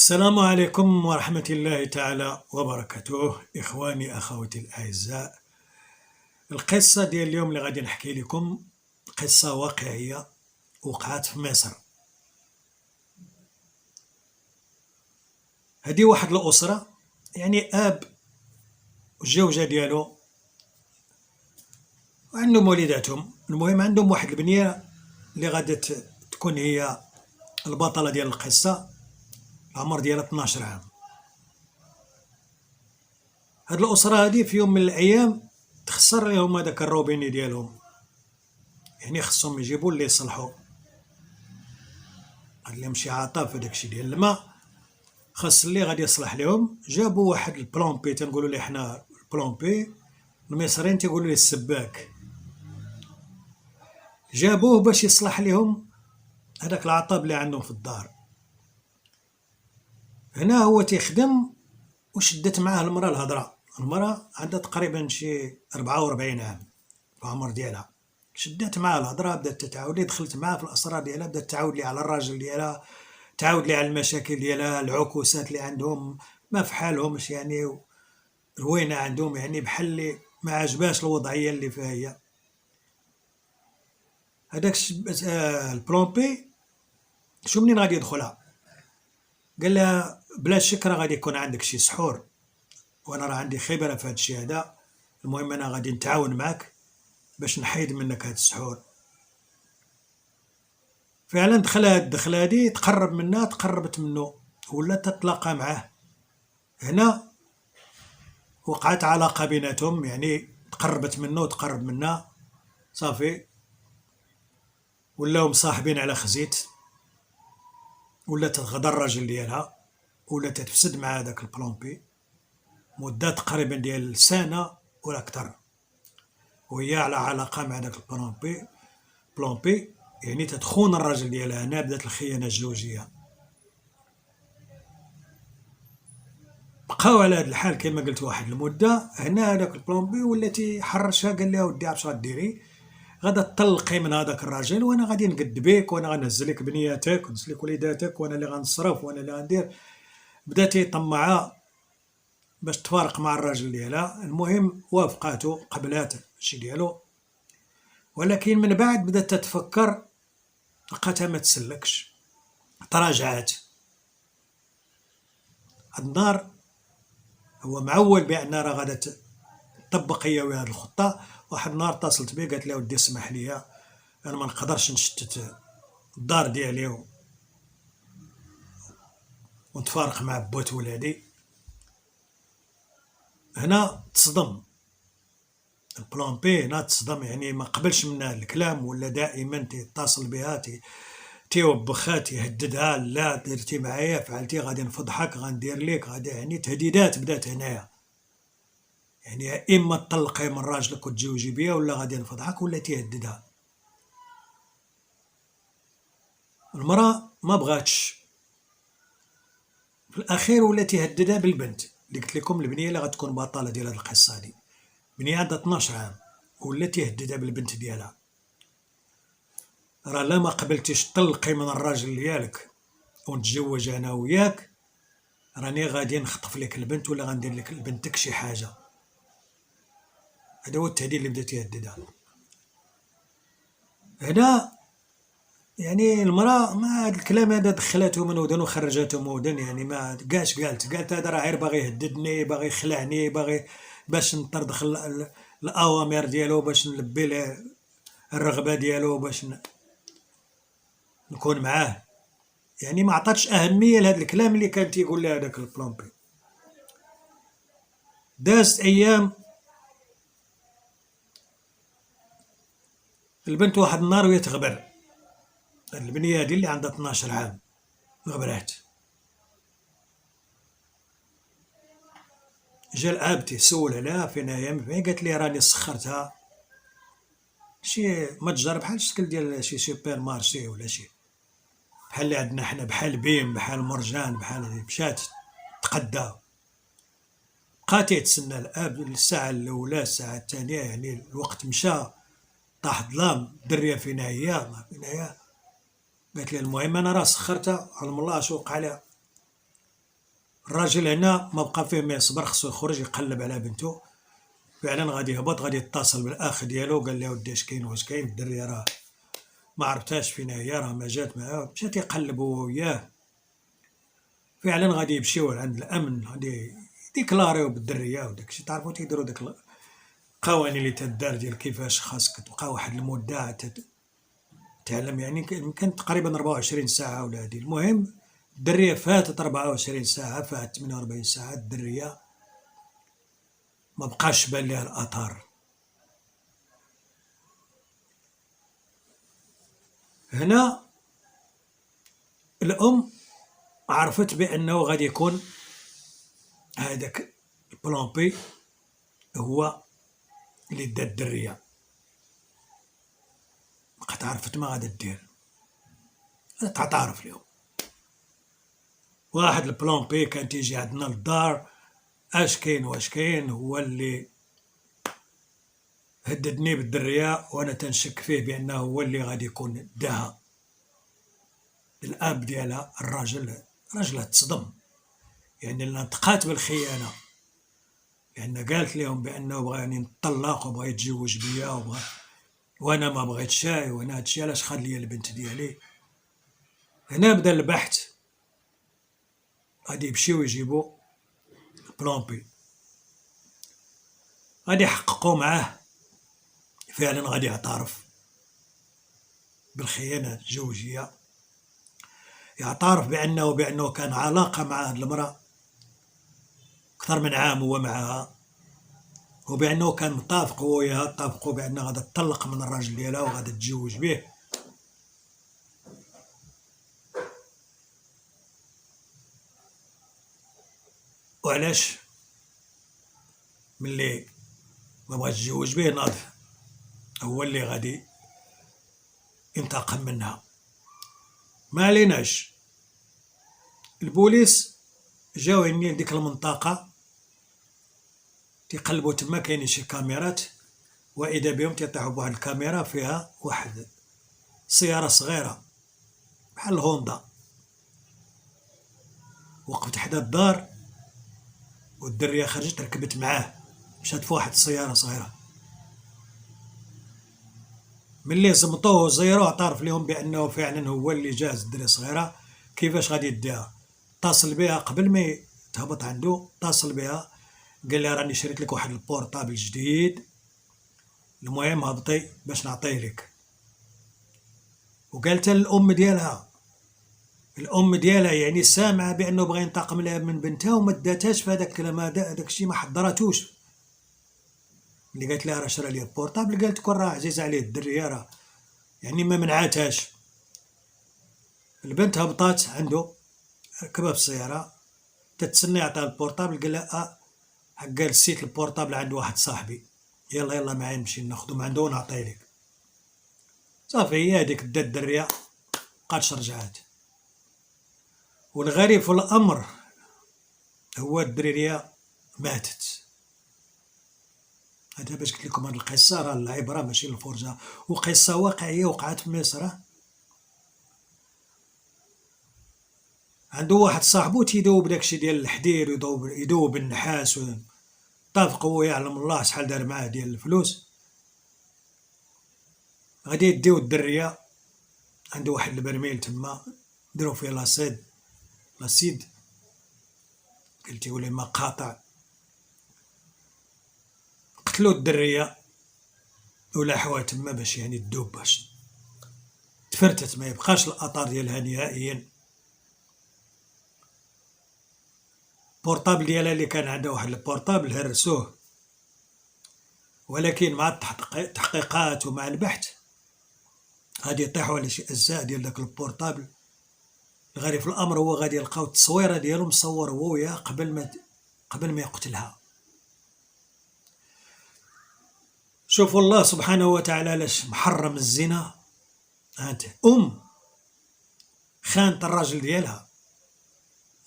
السلام عليكم ورحمة الله تعالى وبركاته. إخواني أخواتي الأعزاء، القصة ديال اليوم اللي غادي نحكي لكم قصة واقعية وقعت في مصر. هذه واحد الأسرة، يعني أب والزوجة ديالو وعندهم وليداتهم. المهم عندهم واحد البنية اللي غادي تكون هي البطلة ديال القصة، العمر ديالها 12 عام. هاد الأسرة هادي في يوم من الأيام تخسر لهم هذاك الروبيني ديالهم، يعني خصهم يجيبوا اللي يصلحوا. قال لهم شي عطا في داكشي ديال الماء، خاص اللي غادي يصلح لهم. جابوا واحد البلومبي، تنقولوا ليه حنا البلومبي، المصريين تيقولوا ليه السباك. جابوه باش يصلح لهم هذاك العطاب اللي عندهم في الدار. هنا هو تيخدم وشدت معاه المراه الهضره. المراه عندها تقريبا شي 44 عام في العمر ديالها. شدات معاه الهضره، بدات تتعاود ليه، دخلت معاه في الاسرار ديالها، بدات تعاود ليه على الراجل ديالها، تعاود ليه على المشاكل ديالها، العكوسات اللي عندهم ما في حالهمش، يعني روينه عندهم، يعني بحال اللي ما عجباش الوضعيه اللي فيها هي. هذاك البلومبي شو منين غادي يدخلها، قال لها بلا شك راه غادي يكون عندك شي سحور، وانا راه عندي خبره في هذا الشيء هذا. المهم انا غادي نتعاون معك باش نحيد منك هذا السحور. فعلا دخل هاد الدخله هادي، تقرب منها، تقربت منه، ولا تتلاقى معاه. هنا وقعت علاقه بيناتهم، يعني تقربت منه وتقرب منها، صافي ولاو مصاحبين على خزيت. ولا تتغدى الراجل ديالها، ولا تتفسد مع هذاك البلومبي مده تقريبا ديال سنه ولا اكثر، وهي على علاقه مع داك بلومبي، يعني تتخون الراجل ديالها. هنا بدات الخيانه الزوجيه. بقاو على هذا الحال كما قلت واحد المده. هنا هذاك البلومبي ولا تيحرشها، قال لها ودي عرفت غديري، غادا تطلقي من هذاك الراجل، وانا غادي نقد بك، وانا غنهز لك بنياتك ونهز لك وليداتك، وانا اللي غنصرف وانا اللي غندير. بدا تيطمعها باش تفارق مع الراجل ديالها. المهم وافقاتو، قبلات الشي ديالو، ولكن من بعد بدات تتفكر، لقاتها ما تسلكش، تراجعات. هاد النهار هو معول بان راه غادا تطبق هي وهاد الخطه. واحد النهار اتصلت بيه، قالت له ودي اسمح لي، انا ما نقدرش نشتت الدار ديالي ونتفارق مع بوات ولادي. هنا تصدم البلومبي، هنا تصدم، يعني ما قبلش منها الكلام، ولا دائما تيتصل بها، تيوبخها، تيهددها، لا درتي معايا، فعلتي غادي نفضحك، غندير لك، غادي، يعني تهديدات بدات هنايا. يعني يا اما تطلقي من راجلك وتزوجي بيا، ولا غادي نفضحك، ولا تيهددها. المراه ما بغاتش، في الاخير ولا تيهددها بالبنت اللي قلت لكم، البنيه اللي غتكون بطاله ديال هذه القصه هذه. بنيه عندها 12 عام، ولا تيهددها بالبنت ديالها. راه لا ما قبلتيش تطلقي من الراجل ديالك ونتزوج انا وياك، راني غادي نخطف لك البنت، ولا غندير لك لبنتك شي حاجه. هذا هو التهديد اللي بدا تيهددها. هنا يعني المراه ما هاد الكلام هذا دخلته من ودن وخرجته من ودن، يعني ما كاش قالت هذا راه غير باغي يهددني، باغي يخلعني، باغي باش نطردخ الاوامر ديالو، باش نلبي له الرغبه ديالو، باش نكون معاه. يعني ما عطاتش اهميه لهذا الكلام اللي كان تيقول لها هذاك البلومبي. دازت ايام، البنت واحد النهار وهي تغبر، البنيه هذه اللي عندها 12 عام غبرات. جا الاب تيسول عليها فين هي، قالت لي راني سخرتها شي متجر بحال الشكل ديال شي سوبر مارشي، ولا شي بحال اللي عندنا حنا، بحال بيم، بحال مرجان، بحال هذه. مشات تقدا، بقى تيتسنى الاب الساعه الاولى، الساعه الثانيه، يعني الوقت مشى، طاح ظلام، الدريه فين هي، ما فين هي. قالت لي المهم انا راه سخرتها، علم الله اش وقع لها. الراجل هنا ما بقى فيه ما يصبر، خصو يخرج يقلب على بنته. فعلا غادي يهبط، غادي يتصل بالاخ ديالو، قال له ودي اش كاين واش كاين، الدريه راه ما عرفتهاش فين هي، راه ما جات معاه. مشات يقلب هو وياه. فعلا غادي يمشيو عند الامن، غادي يديكلاريو بالدريه وداكشي. تعرفوا تيديروا داك القوانين اللي تدار ديال كيفاش خاصك تبقى واحد المده تعلم. يعني كان تقريبا 24 ساعه ولا هادي. المهم الدريه فاتت 24 ساعه، فاتت 48 ساعه، الدريه ما بقاش بان ليها الاثار. هنا الام عرفت بانه غادي يكون هذاك البلومبي هو اللي دا الدريه. بقات عرفت ما غادي دير، تعترف لهم. واحد البلومبي كان تيجي عندنا للدار، اش كاين واش كاين، هو اللي هددني بالدريه، وانا تنشك فيه بانه هو اللي غادي يكون داها. الاب ديالها الراجل تصدم، يعني لأنها تقات بالخيانه، لان قالت لهم بانه بغاني نطلق وبغى يتزوج بيا وانا ما بغيتش، وانا هادشي علاش خاد ليا البنت ديالي. هنا بدا البحث، غادي يمشيو يجيبو بلومبي، غادي يحققوا معاه. فعلا غادي يعترف بالخيانه الزوجيه، يعترف بانه كان علاقه مع هاد المراه اكثر من عام هو معها، وبانه كان متفق هو وياها، اتفقوا بانه غادي تطلق من الراجل ديالها وغادي تتزوج به. وعلاش؟ ملي ما بغاش يتزوج به ناضف، هو اللي غادي ينتقم منها. ما عليناش. البوليس جاو هني لديك المنطقه، تيقلبوا تما، كاينين شي كاميرات، واذا بهم تيطيحوا بواحد الكاميرا فيها واحد سياره صغيره بحال الهوندا، وقفت حدا الدار، والدريه خرجت ركبت معاه، مشات في واحد السياره صغيره. ملي زمطوه وزيروه اعترف لهم بانه فعلا هو اللي جاز الدريه الصغيره. كيفاش غادي يديها؟ اتصل بها قبل ما تهبط عنده، اتصل بها قال لها راني شريت لك واحد البورطابل جديد، المهم هبطي باش نعطيه لك. وقالت للام ديالها، الام ديالها يعني سامعه بانه بغى ينتقم لها من بنتها، وما داتهاش في هذاك الكلام، هذاك الشيء ما حضراتوش. اللي قالت لها راه شرا لي البورطابل، قالت لكم راه عزيز عليه الدريه، راه يعني ما منعتهاش. البنت هبطات عنده، ركبها في السياره، تتسنى يعطيها البورطابل، قال لها قال نسيت البورطابل عند واحد صاحبي، يلا يلا معايا نمشي ناخذو من عنده ونعطيه لك. صافي هي هذيك دات الدريه مبقاتش رجعات. والغريب في الامر هو الدريه ماتت. هذا باش قلت لكم هاد القصه راه العبره ماشي الفرجه، وقصه واقعيه وقعت في مصر. عنده واحد صاحبو تيدوب داكشي ديال الحديد، يدوب النحاس، اتفقوا يعلم الله شحال دار معاه ديال الفلوس. غادي يديو الدريه، عنده واحد البرميل تما يديرو فيه لاسيد قلتي ولا ما قاطع. قتلوا الدريه ولاحوها تما باش يعني تدوب، باش تفرتت ما يبقاش الاثار ديالها نهائيا. البورطابل ديالها اللي كان عندها واحد البورطابل هرسوه، ولكن مع التحقيقات ومع البحث غادي يطيحوا على شي اجزاء ديال داك البورطابل. الغريب في الامر هو غادي يلقاو التصويره ديالو مصور هو وياها قبل ما يقتلها. شوفوا الله سبحانه وتعالى علاش محرم الزنا. هانت خانت الراجل ديالها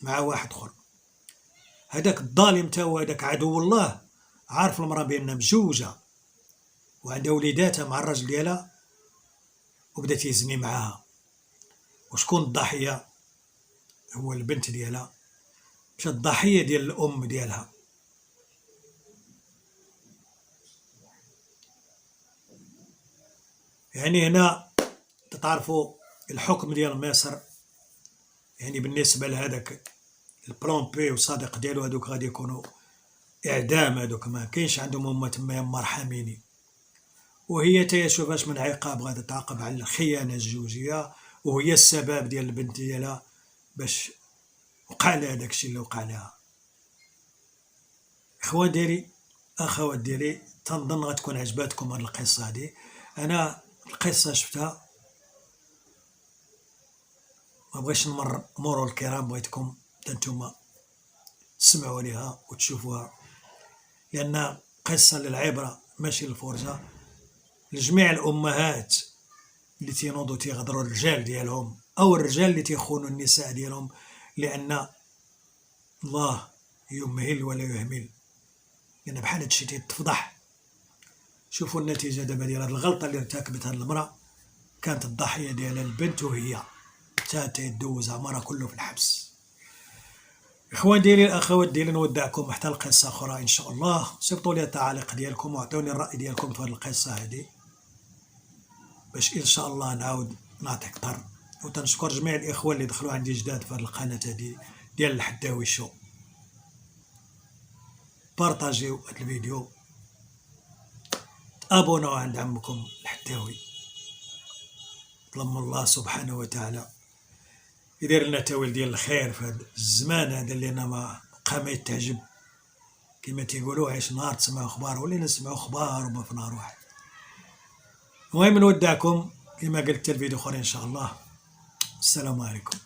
مع واحد اخر، هذاك الظالم تا هو هذاك عدو الله، عارف المراه بانها مزوجه وعندها وليداتها مع الراجل ديالها، وبدا تيزني معاها. وشكون الضحيه؟ هو البنت ديالها مشات ضحية ديال الأم ديالها. يعني هنا تعرفوا الحكم ديال مصر، يعني بالنسبة لهذاك البلان بي وصادق ديالو هادوك غادي يكونوا إعدام، هادوك ما كاينش عندهم هما تما يما ارحميني. وهي تاهي شوفاش من عقاب غادي تعاقب على الخيانة الزوجية، وهي السبب ديال البنت ديالها باش وقع لها داكشي اللي وقع لها. اخوان ديالي اخوات ديالي، تنظن غتكون عجباتكم هاد القصة هادي. انا القصة شفتها ما بغيتش مرور الكرام، بغيتكم انتم تسمعوا ليها وتشوفوها، لان قصة للعبرة ماشي للفرجة. لجميع الامهات اللي تينوضوا تيغدروا الرجال ديالهم، او الرجال اللي تيخونوا النساء ديالهم، لان الله يمهل ولا يهمل، لان بحال هادشي تيتفضح. شوفوا النتيجة دابا ديال هاد الغلطة اللي ارتكبتها المرأة، كانت الضحية ديالها البنت، وهي حتى تيدوز عمرها كله في الحبس. اخوان ديالي الاخوات ديالي، نودعكم حتى لقصة اخرى ان شاء الله. صيفطوا لي التعاليق ديالكم واعطوني الرأي ديالكم في هاد القصة هادي، باش ان شاء الله نعاود نعطي اكثر. وتنشكر جميع الاخوة اللي دخلوا عندي جداد في هاد القناة هادي ديال الحداوي شو. بارطاجيو هاد الفيديو، ابوناو عند عمكم الحداوي. ظلم الله سبحانه وتعالى يدير لنا تاويل ديال الخير في هذا الزمان هذا اللي انا ما بقى ما يتعجب، كما تيقولوا عيش نهار تسمعوا اخبار، ولينا نسمعوا اخبار وما في نهار واحد. المهم نودعكم كما قلت الفيديو اخرين ان شاء الله. السلام عليكم.